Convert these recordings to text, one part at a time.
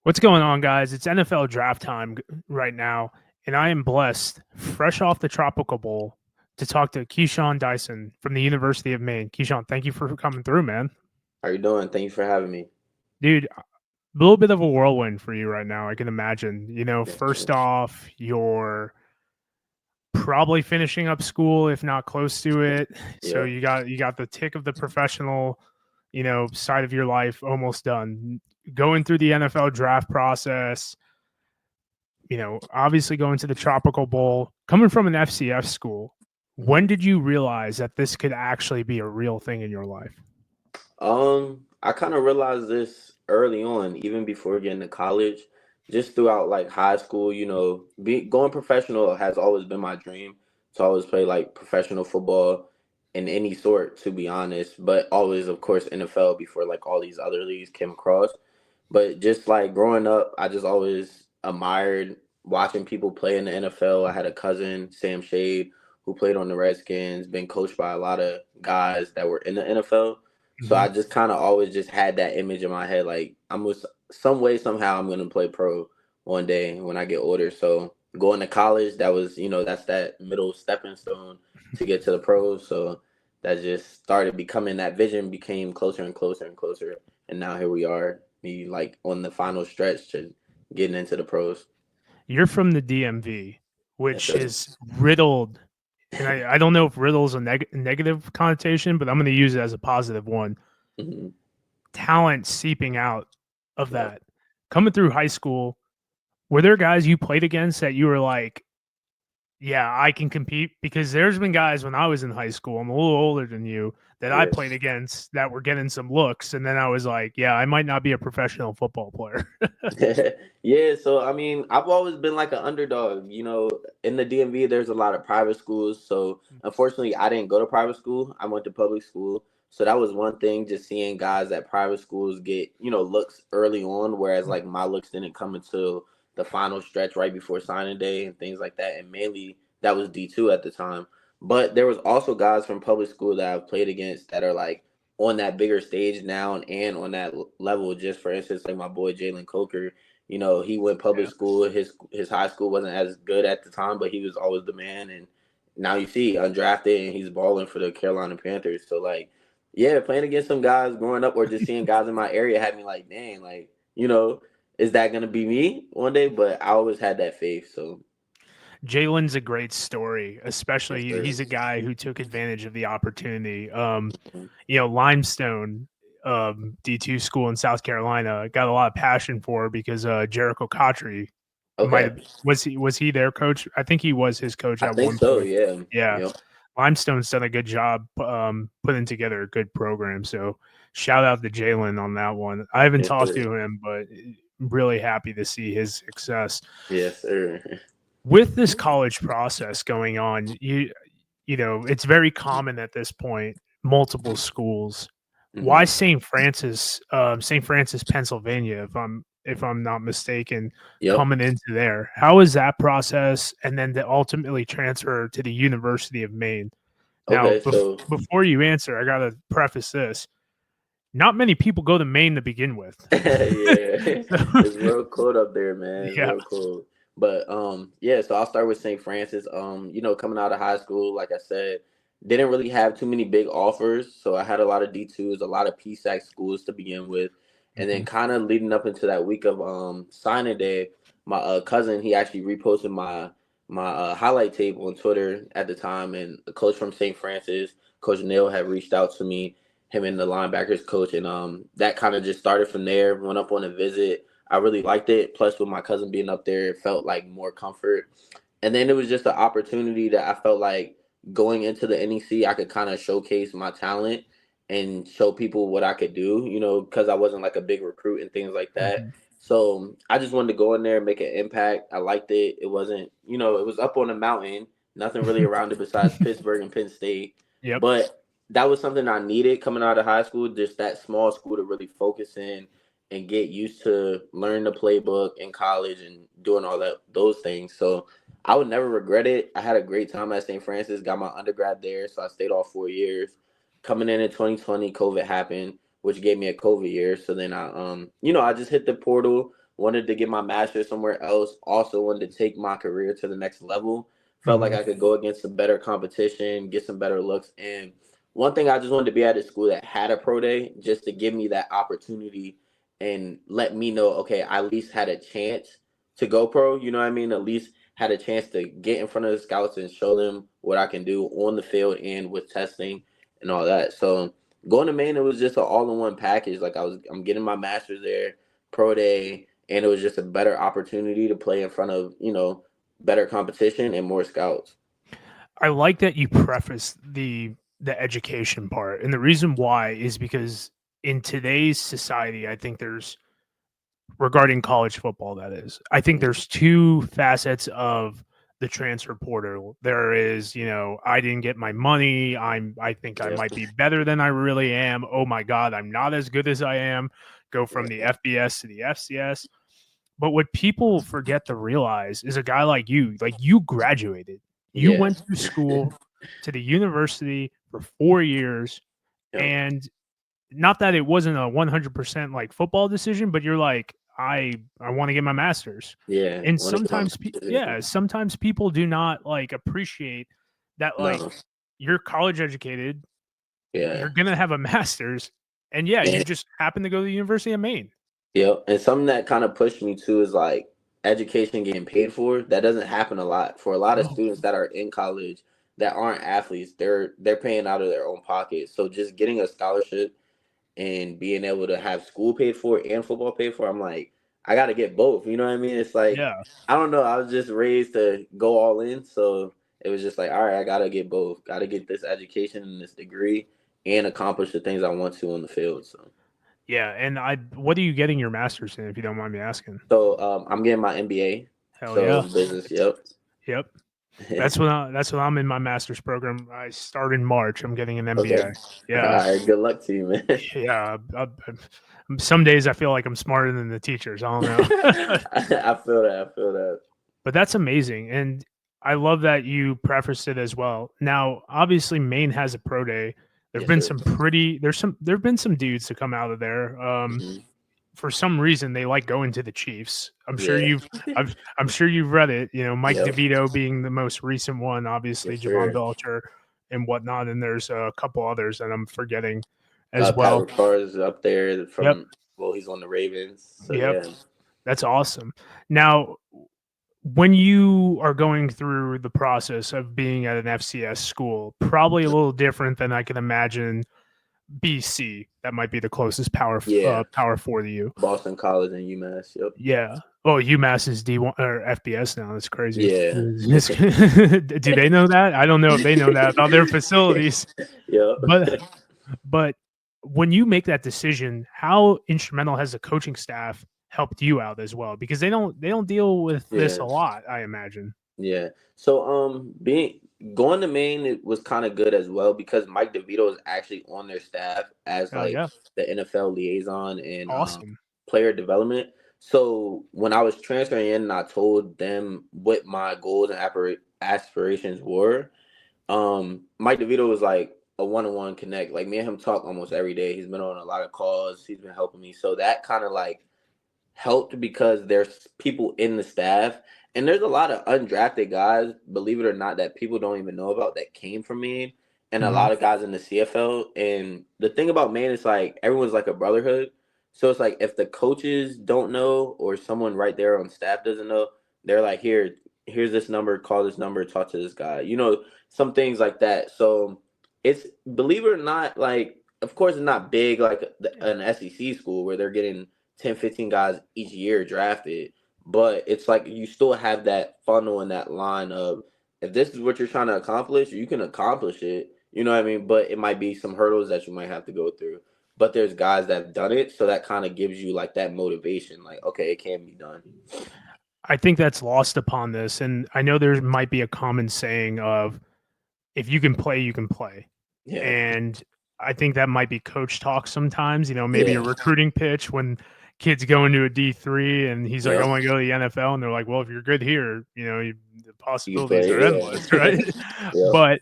What's going on, guys? It's NFL draft time right now, and I am blessed, fresh off the Tropical Bowl, to talk to Kesean Dyson from the University of Maine. Kesean, thank you for coming through, man. How you doing? Thank you for having me. Dude, a little bit of a whirlwind for you right now, I can imagine. Yes, First sir. off, you're probably finishing up school, if not close to it. So Yep. you got the tick of the professional, side of your life almost done. Going through the NFL draft process, obviously going to the Tropical Bowl, coming from an FCS school, when Mhm. did you realize that this could actually be a real thing in your life? I kind of realized this early on, even before getting to college, just throughout like high school. Going professional has always been my dream. To always play like professional football in any sort, to be honest. But always, of course, NFL before like all these other leagues came across. But just like growing up, I just always admired watching people play in the NFL. I had a cousin, Sam Shade, who played on the Redskins, been coached by a lot of guys that were in the NFL. So Mhm. I just kind of always just had that image in my head, like I'm with some way somehow I'm gonna play pro one day when I get older. So going to college, that was that's that middle stepping stone to get to the pros. So that just started becoming that vision became closer and closer and closer, and now here we are, me like on the final stretch to getting into the pros. You're from the DMV, Yes, which sir. is riddled. And I don't know if riddle is a negative connotation, but I'm going to use it as a positive one. Hmm. Talent seeping out of Yep. that. Coming through high school, were there guys you played against that you were like, yeah, I can compete? Because there's been guys when I was in high school, I'm a little older than you, that I played Yes. against that were getting some looks. And then I was like, yeah, I might not be a professional football player. Yeah, so I mean, I've always been like an underdog. In the DMV, there's a lot of private schools. So unfortunately, I didn't go to private school. I went to public school. So that was one thing, just seeing guys at private schools get, looks early on, whereas like my looks didn't come until the final stretch right before signing day and things like that. And mainly that was D2 at the time. But there was also guys from public school that I've played against that are like on that bigger stage now and on that level. Just for instance, like my boy Jalen Coker, he went public Yeah. school. His high school wasn't as good at the time, but he was always the man. And now you see undrafted and he's balling for the Carolina Panthers. So like, yeah, playing against some guys growing up or just seeing guys in my area had me like, dang, like is that gonna be me one day? But I always had that faith. So Jalen's a great story, yes, especially sir. he's a guy who took advantage of the opportunity. Mhm. Limestone, D2 school in South Carolina, got a lot of passion for because Jericho Cotry might Okay, have was he their coach? I think he was his coach I at think one so. point. Yeah. Yeah. Yep. Limestone's done a good job putting together a good program. So shout out to Jalen on that one. I haven't Yes, talked sir. to him, but really happy to see his success Yes, sir. with this college process going on. It's very common at this point, multiple schools. Why Hmm. St. Francis, Pennsylvania, if I'm not mistaken, Yep. coming into there? How is that process? And then to ultimately transfer to the University of Maine. Now, Okay, so before you answer, I gotta preface this: not many people go to Maine to begin with. yeah, So, it's real cold up there, man. It's yeah. real cold. But yeah. So I'll start with St. Francis. Coming out of high school, like I said, didn't really have too many big offers. So I had a lot of D2s, a lot of PSAC schools to begin with, and then Mhm. kind of leading up into that week of signing day, my cousin he actually reposted my highlight tape on Twitter at the time, and the coach from St. Francis, Coach Neil, had reached out to me, him and the linebackers coach, and that kind of just started from there. Went up on a visit. I really liked it. Plus, with my cousin being up there, it felt like more comfort. And then it was just an opportunity that I felt like going into the NEC, I could kind of showcase my talent and show people what I could do. Because I wasn't like a big recruit and things like that. Mhm. So I just wanted to go in there and make an impact. I liked it. It wasn't, it was up on a mountain, nothing really around it besides Pittsburgh and Penn State. Yep. But that was something I needed coming out of high school, just that small school to really focus in and get used to learning the playbook in college and doing all those things. So I would never regret it. I had a great time at St. Francis, got my undergrad there, so I stayed all 4 years. Coming in 2020, COVID happened, which gave me a COVID year. So then I just hit the portal wanted to get my master's somewhere else, also wanted to take my career to the next level. Felt like Mhm. I could go against some better competition, get some better looks. And one thing, I just wanted to be at a school that had a pro day just to give me that opportunity and let me know, okay, I at least had a chance to go pro. You know what I mean? At least had a chance to get in front of the scouts and show them what I can do on the field and with testing and all that. So going to Maine, it was just an all-in-one package. Like I'm getting my master's there, pro day, and it was just a better opportunity to play in front of better competition and more scouts. I like that you preface the education part, and the reason why is because in today's society, I think there's regarding college football, that is, I think Mhm. there's two facets of the transfer portal. There is, I didn't get my money. I think I Yeah, might be better than I really am. Oh my God, I'm not as good as I am. Go from the yeah, FBS to the FCS. But what people forget to realize is a guy like you graduated. You yeah, went to school to the university for 4 years, yep, and not that it wasn't a 100% like football decision, but you're like, I want to get my master's. yeah. And When it comes sometimes, to decision, yeah, sometimes people do not like appreciate that, like, no, you're college educated, yeah. you're gonna have a master's, and yeah, you And just happen to go to the University of Maine. yep. And something that kind of pushed me too is like education getting paid for. That doesn't happen a lot for a lot of No, students that are in college that aren't athletes. They're paying out of their own pocket. So just getting a scholarship and being able to have school paid for and football paid for, I'm like, I got to get both. You know what I mean? It's like, yeah. I don't know. I was just raised to go all in. So it was just like, all right, I got to get both. Got to get this education and this degree and accomplish the things I want to on the field. Yeah, and what are you getting your master's in, if you don't mind me asking? So I'm getting my MBA. Hell So yeah. business, yep. Yep. That's what I'm in my master's program. I start in March. I'm getting an Okay. MBA. All Yeah. right. Good luck to you, man. Yeah. Some days I feel like I'm smarter than the teachers. I don't know. I feel that. I feel that. But that's amazing. And I love that you prefaced it as well. Now, obviously Maine has a pro day. Yes, sir. There've been some dudes to come out of there. Hmm. For some reason they like going to the Chiefs. Yeah. I'm sure you've read it. Mike Yep. DeVito being the most recent one, obviously Yes, Javon sir. Belcher and whatnot, and there's a couple others that I'm forgetting as Pat well. Ricard is up there Yep, from, well, he's on the Ravens. So yep, yeah. that's awesome. Now, when you are going through the process of being at an FCS school, probably a little different than I can imagine BC. That might be the closest Yeah. power four to you. Boston College and UMass. Yep. Yeah. Oh, UMass is D1 or FBS now. That's crazy. Yeah. Do they know that? I don't know if they know that about their facilities. Yep. But but when you make that decision, how instrumental has the coaching staff helped you out as well? Because they don't deal with this Yeah. a lot, I imagine. Yeah. So being going to Maine, it was kind of good as well because Mike DeVito is actually on their staff as Hell like yeah. the NFL liaison and Awesome. player development. So when I was transferring in and I told them what my goals and aspirations were, Mike DeVito was like a one-on-one connect. Like me and him talk almost every day. He's been on a lot of calls. He's been helping me. So that kind of like helped because there's people in the staff and there's a lot of undrafted guys, believe it or not, that people don't even know about that came from Maine, and a Mhm. lot of guys in the CFL. And the thing about Maine is like everyone's like a brotherhood. So it's like if the coaches don't know or someone right there on staff doesn't know, they're like, here's this number, call this number, talk to this guy. Some things like that. So it's, believe it or not, like of course it's not big like an SEC school where they're getting 10, 15 guys each year drafted. But it's like you still have that funnel and that line of if this is what you're trying to accomplish, you can accomplish it. You know what I mean? But it might be some hurdles that you might have to go through. But there's guys that have done it, so that kind of gives you like that motivation, like, okay, it can be done. I think that's lost upon this. And I know there might be a common saying of if you can play, you can play. Yeah. And I think that might be coach talk sometimes, maybe a Yeah. recruiting pitch when kids go into a D3 and he's like, I Yep. want to go to the NFL. And they're like, well, if you're good here, the You can possibilities are play, endless, yeah. right? Yep. But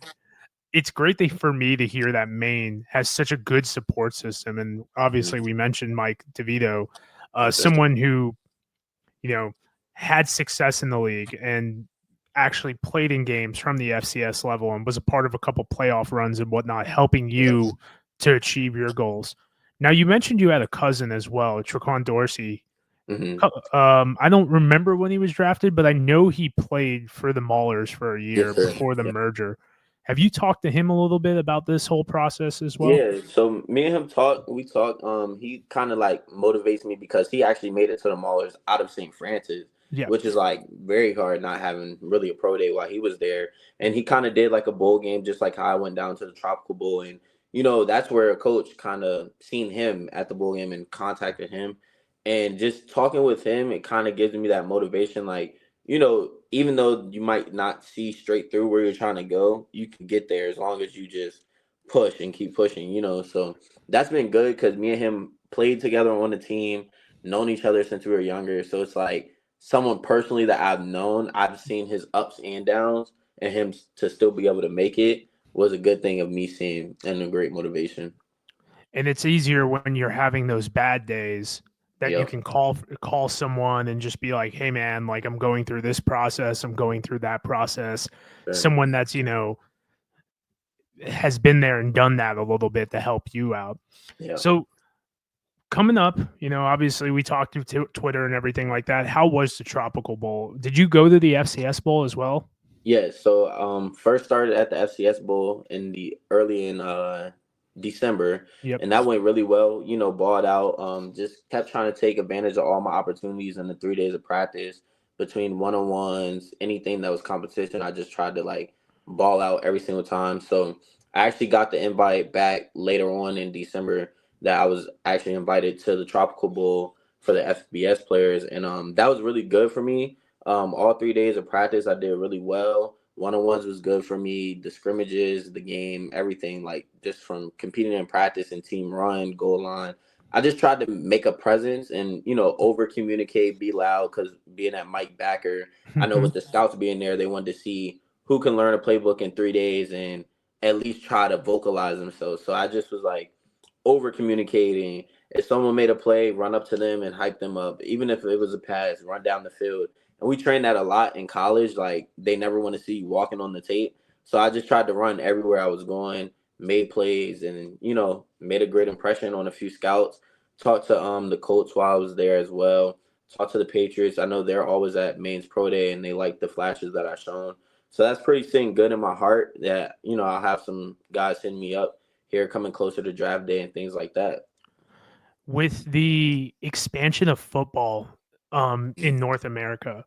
it's great for me to hear that Maine has such a good support system. And Mhm. obviously, we mentioned Mike DeVito, Yes, sir. someone who you know, had success in the league and actually played in games from the FCS level and was a part of a couple playoff runs and whatnot, helping you Yes. to achieve your goals. Now, you mentioned you had a cousin as well, Traquan Dorsey. Hmm. I don't remember when he was drafted, but I know he played for the Maulers for a year Yes, sir. before the Yeah. merger. Have you talked to him a little bit about this whole process as well? Yeah, so me and him talk. We talk. He kind of like motivates me because he actually made it to the Maulers out of St. Francis, Yeah. which is like very hard not having really a pro day while he was there. And he kind of did like a bowl game, just like how I went down to the Tropical Bowl. And that's where a coach kind of seen him at the bowl game and contacted him. And just talking with him, it kind of gives me that motivation. Like, even though you might not see straight through where you're trying to go, you can get there as long as you just push and keep pushing. So that's been good because me and him played together on the team, known each other since we were younger. So it's like someone personally that I've known, I've seen his ups and downs, and him to still be able to make it was a good thing of me seeing and a great motivation. And it's easier when you're having those bad days that you Yep. can call someone and just be like, "Hey man, like I'm going through this process, I'm going through that process." Sure. Someone that's, has been there and done that a little bit to help you out. Yeah. So, coming up, obviously we talked to Twitter and everything like that. How was the Tropical Bowl? Did you go to the FCS Bowl as well? Yeah, so first started at the FCS Bowl in the early in December, Yep. and that went really well. Balled out. Just kept trying to take advantage of all my opportunities in the 3 days of practice between one on ones, anything that was competition. I just tried to like ball out every single time. So I actually got the invite back later on in December that I was actually invited to the Tropical Bowl for the FBS players, and that was really good for me. All 3 days of practice, I did really well. One on ones was good for me. The scrimmages, the game, everything, like just from competing in practice and team run, goal line. I just tried to make a presence and, over communicate, be loud. Because being at Mike Backer, I know with the scouts being there, they wanted to see who can learn a playbook in 3 days and at least try to vocalize themselves. So I just was like over communicating. If someone made a play, run up to them and hype them up. Even if it was a pass, run down the field, and we train that a lot in college. Like they never want to see you walking on the tape. So I just tried to run everywhere I was going, made plays, and made a great impression on a few scouts. Talked to the coach while I was there as well. Talked to the Patriots. I know they're always at Maine's Pro Day and they like the flashes that I shown. So that's pretty sitting good in my heart that I'll have some guys hitting me up here coming closer to draft day and things like that. With the expansion of football in North America,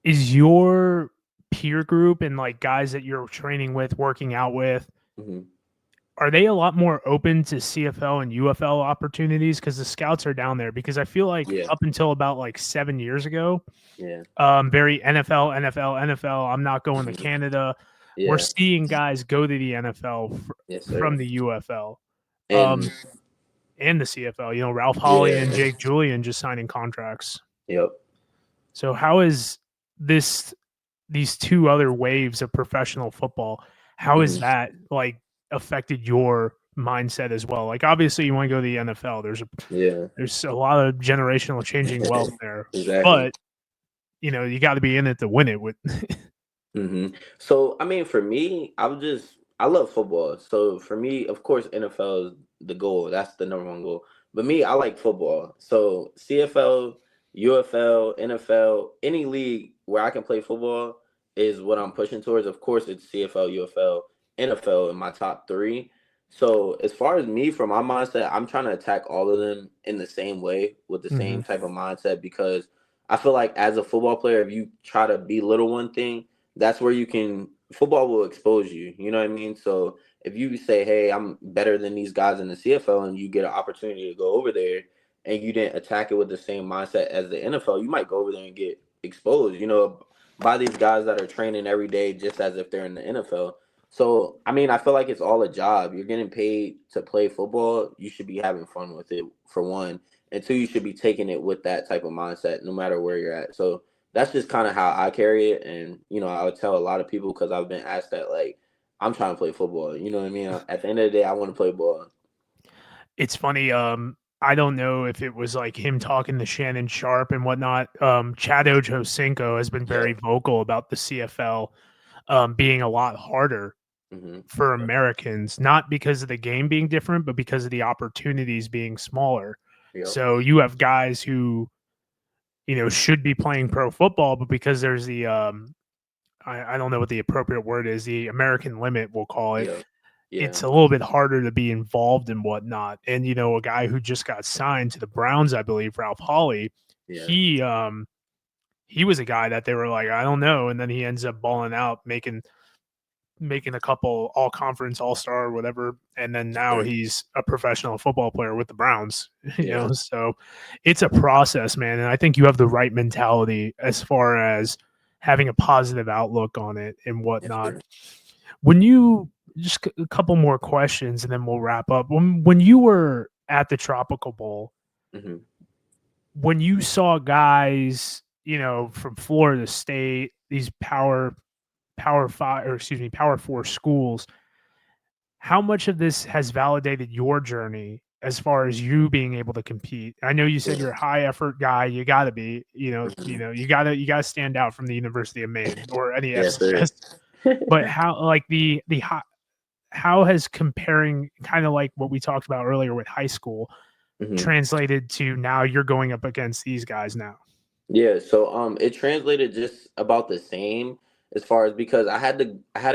is your peer group and like guys that you're training with, working out with, Hmm. are they a lot more open to CFL and UFL opportunities? Because the scouts are down there. Because I feel like Yeah, up until about like 7 years ago, yeah, very NFL, NFL, NFL. I'm not going to hmm, Canada. We're yeah, seeing guys go to the NFL yes, from sir. the UFL And and the CFL. Ralph Holly and yeah, Jake Julian just signing contracts. yep. So how is this these two other waves of professional football? How is Hmm. that like affected your mindset as well? Like obviously you want to go to the NFL. Yeah. There's a lot of generational changing wealth there, Exactly. but you got to be in it to win it with. Hmm. So, I mean, for me, I love football. So, for me, of course, NFL is the goal. That's the number one goal. But me, I like football. So, CFL, UFL, NFL, any league where I can play football is what I'm pushing towards. Of course, it's CFL, UFL, NFL in my top three. So, as far as me, from my mindset, I'm trying to attack all of them in the same way with the Hmm. same type of mindset because I feel like as a football player, if you try to belittle one thing, that's where football will expose you. You know what I mean? So if you say, "Hey, I'm better than these guys in the CFL," and you get an opportunity to go over there, and you didn't attack it with the same mindset as the NFL, you might go over there and get exposed. By these guys that are training every day just as if they're in the NFL. So I mean, I feel like it's all a job. You're getting paid to play football. You should be having fun with it for one, and two, you should be taking it with that type of mindset, no matter where you're at. So that's just kind of how I carry it. And, I would tell a lot of people because I've been asked that, like, I'm trying to play football. You know what I mean? At the end of the day, I want to play ball. It's funny. I don't know if it was like him talking to Shannon Sharp and whatnot. Chad Ochocinco has been very Yep. vocal about the CFL being a lot harder Hmm. for Americans, not because of the game being different, but because of the opportunities being smaller. Yep. So you have guys who, should be playing pro football, but because there's the I don't know what the appropriate word is, the American limit, we'll call it. Yep. Yeah. It's a little bit harder to be involved in whatnot. And a guy who just got signed to the Browns, I believe, Ralph Hawley, Yeah. he was a guy that they were like, I don't know, and then he ends up balling out, making a couple all conference, all star, or whatever, and then now Sure. he's a professional football player with the Browns. Yeah. So it's a process, man, and I think you have the right mentality as far as having a positive outlook on it and Yes, whatnot. sir. When you just a couple more questions and then we'll wrap up. When you were at the Tropical Bowl, Hmm. when you saw guys, from Florida State, these power five, or excuse me, power four schools, how much of this has validated your journey as far as you being able to compete? I know you said Yeah. you're a high effort guy. You got to be, Hmm. you gotta stand out from the University of Maine or any Yes, sir. FCS. But how, like how has comparing, kind of like what we talked about earlier with high school, Hmm. translated to now you're going up against these guys now? Yeah, so it translated just about the same as far as because I had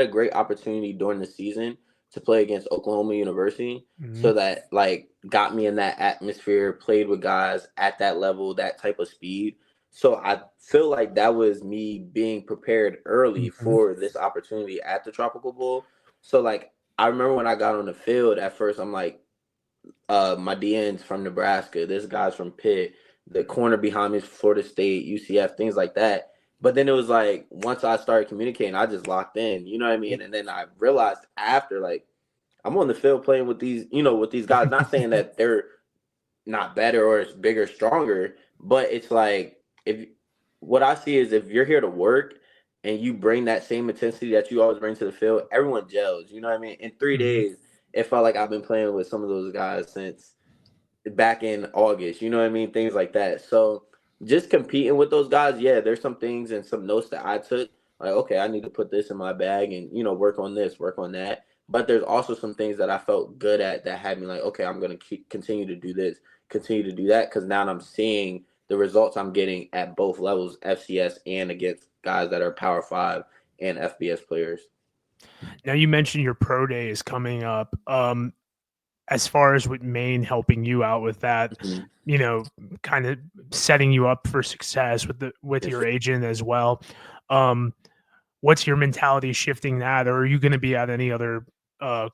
a great opportunity during the season to play against Oklahoma University, Mhm, so that like got me in that atmosphere, played with guys at that level, that type of speed. So I feel like that was me being prepared early mhm, for this opportunity at the Tropical Bowl. So like I remember when I got on the field at first, I'm like, my DN's from Nebraska. This guy's from Pitt. The corner behind me is Florida State, UCF, things like that. But then it was like once I started communicating, I just locked in. You know what I mean? And then I realized after, like, I'm on the field playing with these, with these guys. Not saying that they're not better or it's bigger, stronger, but it's like if what I see is if you're here to work and you bring that same intensity that you always bring to the field, everyone gels. You know what I mean? In three mhm. days, it felt like I've been playing with some of those guys since back in August. You know what I mean? Things like that. So just competing with those guys, yeah, there's some things and some notes that I took. Like, okay, I need to put this in my bag and work on this, work on that. But there's also some things that I felt good at that had me like, okay, I'm gonna continue to do this, continue to do that, because now I'm seeing the results I'm getting at both levels, FCS and against guys that are Power Five and FBS players. Now you mentioned your pro day is coming up. As far as with Maine helping you out with that, Mhm. you know, kind of setting you up for success with Yes, your sir. agent as well. Um, what's your mentality shifting that, or are you going to be at any other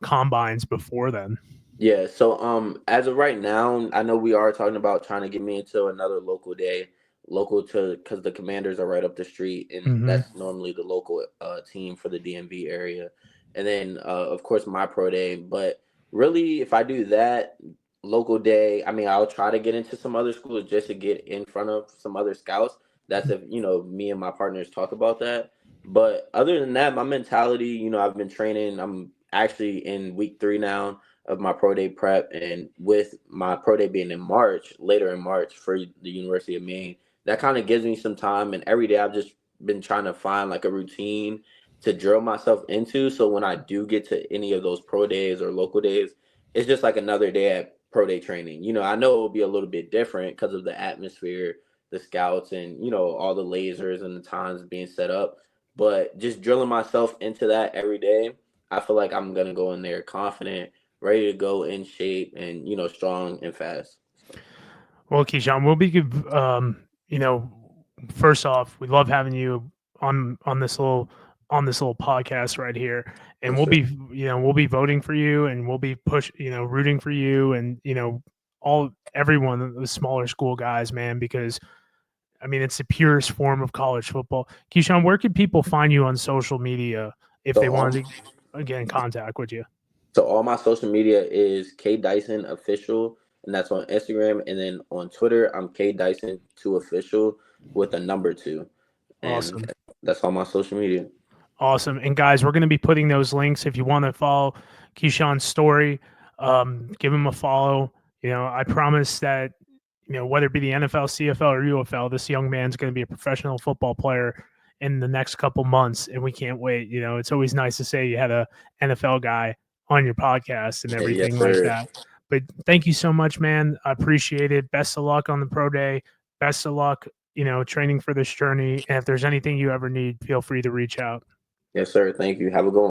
combines before then? Yeah, so as of right now, I know we are talking about trying to get me into another local day, local to because the Commanders are right up the street, and Hmm. that's normally the local team for the DMV area. And then of course my pro day, but really if I do that local day, I mean I'll try to get into some other schools just to get in front of some other scouts. That's if me and my partners talk about that. But other than that, my mentality, I've been training. I'm actually in week 3 now of my pro day prep, and with my pro day being in March, later in March for the University of Maine, that kind of gives me some time. And every day I've just been trying to find like a routine to drill myself into. So when I do get to any of those pro days or local days, it's just like another day at pro day training. I know it will be a little bit different because of the atmosphere, the scouts, and all the lasers and the times being set up. But just drilling myself into that every day, I feel like I'm gonna go in there confident, ready to go, in shape, and strong and fast. So, Well, Keyshawn, we'll be, first off, we love having you on this little podcast right here, and yes, sir. we'll be voting for you, and we'll be rooting for you, and all everyone, the smaller school guys, man, because I mean it's the purest form of college football. Keyshawn, where can people find you on social media if So they all wanted to get in contact with you? so all my social media is K Dyson official, and that's on Instagram, and then on Twitter I'm K Dyson two official with a number two, and Awesome. that's all my social media. Awesome. And guys, we're going to be putting those links if you want to follow Keyshawn's story. Give him a follow. I promise that, whether it be the NFL, CFL, or UFL, this young man's going to be a professional football player in the next couple months, and we can't wait. It's always nice to say you had a NFL guy on your podcast and everything Yes, like sir. that. But thank you so much, man. I appreciate it. Best of luck on the pro day. Best of luck, training for this journey. And if there's anything you ever need, feel free to reach out. Yes, sir. Thank you. Have a good one.